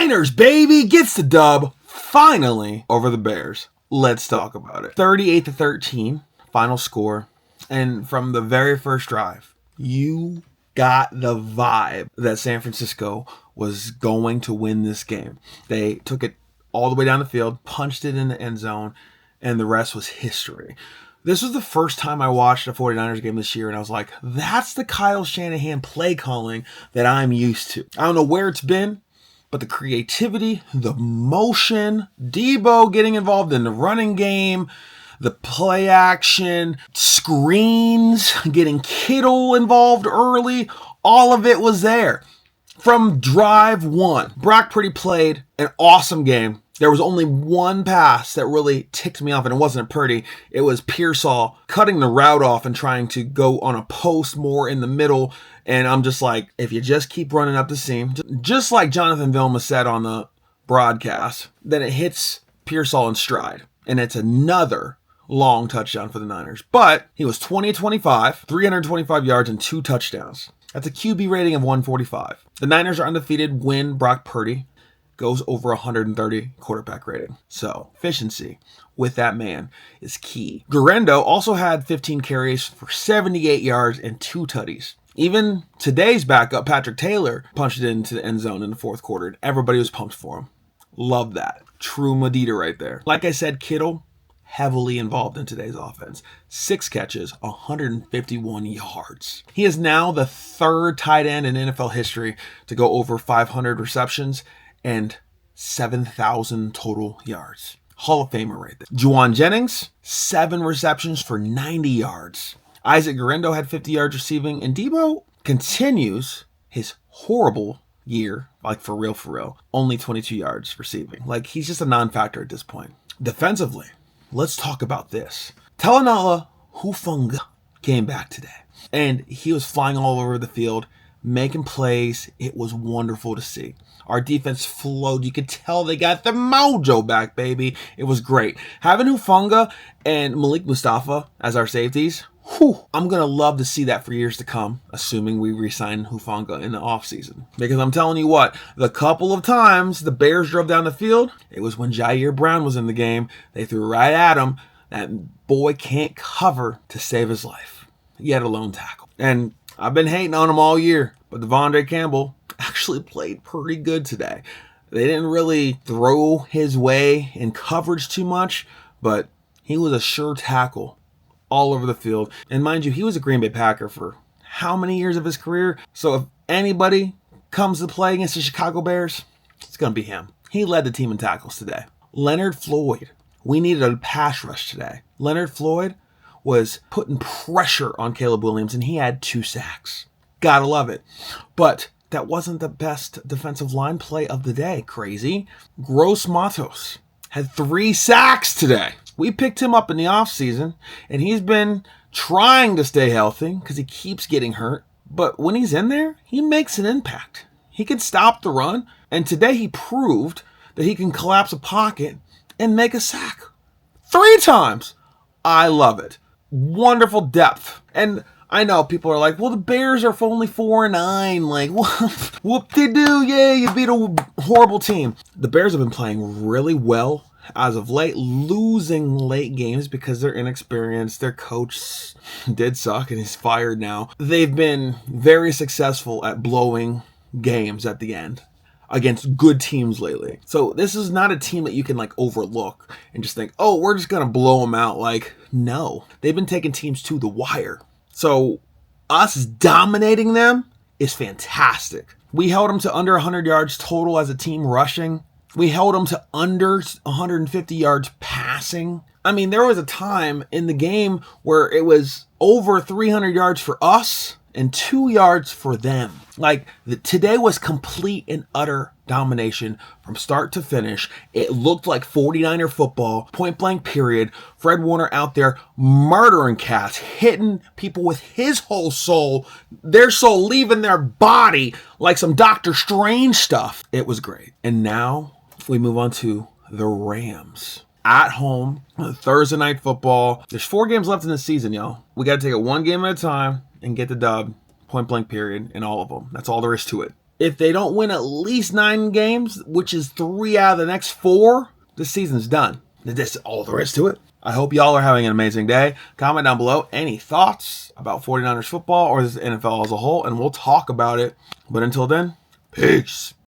Niners, baby, gets the dub finally over the Bears. Let's talk about it. 38-13, final score. And from the very first drive, you got the vibe that San Francisco was going to win this game. They took it all the way down the field, punched it in the end zone, and the rest was history. This was the first time I watched a 49ers game this year, and I was like, that's the Kyle Shanahan play calling that I'm used to. I don't know where it's been, but the creativity, the motion, Debo getting involved in the running game, the play action, screens, getting Kittle involved early, all of it was there. From drive one, Brock Purdy played an awesome game. There was only one pass that really ticked me off, and it wasn't a Purdy. It was Pearsall cutting the route off and trying to go on a post more in the middle. And I'm just like, if you just keep running up the seam, just like Jonathan Vilma said on the broadcast, then it hits Pearsall in stride. And it's another long touchdown for the Niners. But he was 20-25, 325 yards and 2 touchdowns. That's a QB rating of 145. The Niners are undefeated when Brock Purdy goes over 130 quarterback rating. So efficiency with that man is key. Guerrero also had 15 carries for 78 yards and 2 tutties. Even today's backup, Patrick Taylor, punched it into the end zone in the fourth quarter. And everybody was pumped for him. Love that. True Medita right there. Like I said, Kittle, heavily involved in today's offense. 6 catches, 151 yards. He is now the 3rd tight end in NFL history to go over 500 receptions and 7,000 total yards. Hall of Famer right there. Juwan Jennings, 7 receptions for 90 yards. Isaac Guerrero had 50 yards receiving, and Debo continues his horrible year, like for real, only 22 yards receiving. Like, he's just a non-factor at this point. Defensively, let's talk about this. Talanoa Hufanga came back today, and he was flying all over the field, making plays. It was wonderful to see. Our defense flowed. You could tell they got the mojo back, baby. It was great. Having Hufanga and Malik Mustafa as our safeties, I'm going to love to see that for years to come, assuming we re-sign Hufanga in the offseason. Because I'm telling you what, the couple of times the Bears drove down the field, it was when Jair Brown was in the game. They threw right at him. That boy can't cover to save his life. He had a lone tackle. And I've been hating on him all year, but Devondre Campbell actually played pretty good today. They didn't really throw his way in coverage too much, but he was a sure tackle all over the field. And mind you, he was a Green Bay Packer for how many years of his career? So if anybody comes to play against the Chicago Bears, it's going to be him. He led the team in tackles today. Leonard Floyd. We needed a pass rush today. Leonard Floyd was putting pressure on Caleb Williams, and he had 2 sacks. Gotta love it. But that wasn't the best defensive line play of the day. Crazy. Gross Matos had 3 sacks today. We picked him up in the offseason, and he's been trying to stay healthy because he keeps getting hurt. But when he's in there, he makes an impact. He can stop the run, and today he proved that he can collapse a pocket and make a sack 3 times. I love it. Wonderful depth. And I know people are like, well, the Bears are only 4-9. Like, whoop-de-doo, yeah, you beat a horrible team. The Bears have been playing really well as of late, losing late games because they're inexperienced. Their coach did suck and he's fired now. They've been very successful at blowing games at the end against good teams lately. So this is not a team that you can like overlook and just think, oh, we're just going to blow them out. Like, no. They've been taking teams to the wire. So us dominating them is fantastic. We held them to under 100 yards total as a team rushing. We held them to under 150 yards passing. I mean, there was a time in the game where it was over 300 yards for us and 2 yards for them. Like, today was complete and utter domination from start to finish. It looked like 49er football, point blank period. Fred Warner out there murdering cats, hitting people with his whole soul, their soul leaving their body like some Doctor Strange stuff. It was great. And now we move on to the Rams. At home, Thursday night football. There's 4 games left in the season, y'all. We got to take it one game at a time and get the dub, point blank period, in all of them. That's all there is to it. If they don't win at least 9 games, which is 3 out of the next 4, the season's done. That's all there is to it. I hope y'all are having an amazing day. Comment down below any thoughts about 49ers football or this NFL as a whole, and we'll talk about it. But until then, peace.